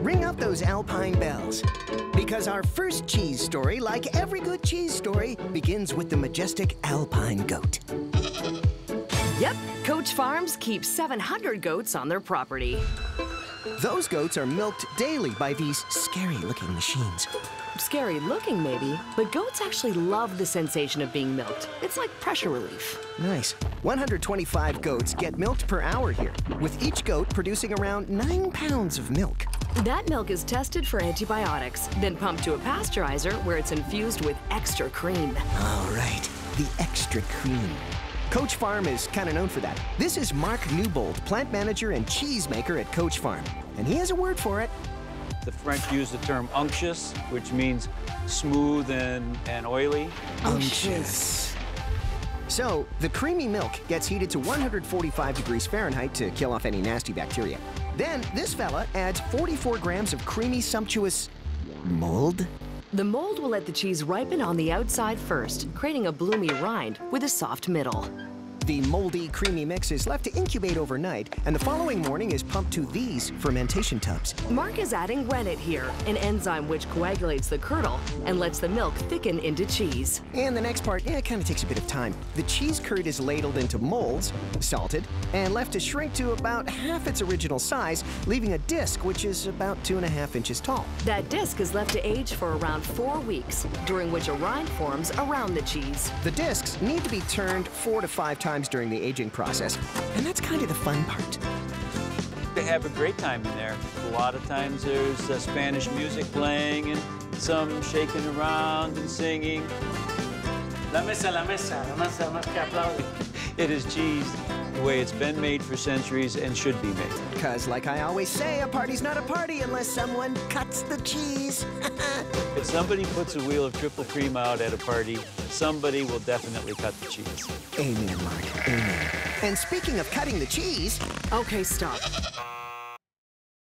Ring out those Alpine bells. Because our first cheese story, like every good cheese story, begins with the majestic Alpine goat. Yep, Coach Farms keeps 700 goats on their property. Those goats are milked daily by these scary-looking machines. Scary looking, maybe, but goats actually love the sensation of being milked. It's like pressure relief. Nice. 125 goats get milked per hour here, with each goat producing around 9 pounds of milk. That milk is tested for antibiotics, then pumped to a pasteurizer where it's infused with extra cream. All right, the extra cream. Coach Farm is kind of known for that. This is Mark Newbold, plant manager and cheesemaker at Coach Farm, and he has a word for it. The French use the term unctuous, which means smooth and oily. Unctuous. So, the creamy milk gets heated to 145 degrees Fahrenheit to kill off any nasty bacteria. Then, this fella adds 44 grams of creamy, sumptuous mold. The mold will let the cheese ripen on the outside first, creating a bloomy rind with a soft middle. The moldy, creamy mix is left to incubate overnight, and the following morning is pumped to these fermentation tubs. Mark is adding rennet here, an enzyme which coagulates the curdle and lets the milk thicken into cheese. And the next part, it kind of takes a bit of time. The cheese curd is ladled into molds, salted, and left to shrink to about half its original size, leaving a disc which is about 2.5 inches tall. That disc is left to age for around 4 weeks, during which a rind forms around the cheese. The discs need to be turned 4 to 5 times during the aging process, and that's kind of the fun part. They have a great time in there. A lot of times there's Spanish music playing and some shaking around and singing. La mesa, la mesa, la mesa, más que aplaude. It is cheese the way it's been made for centuries and should be made. Because, like I always say, a party's not a party unless someone cuts the cheese. If somebody puts a wheel of triple cream out at a party, somebody will definitely cut the cheese. Amen, Mark. Amen. And speaking of cutting the cheese... Okay, stop.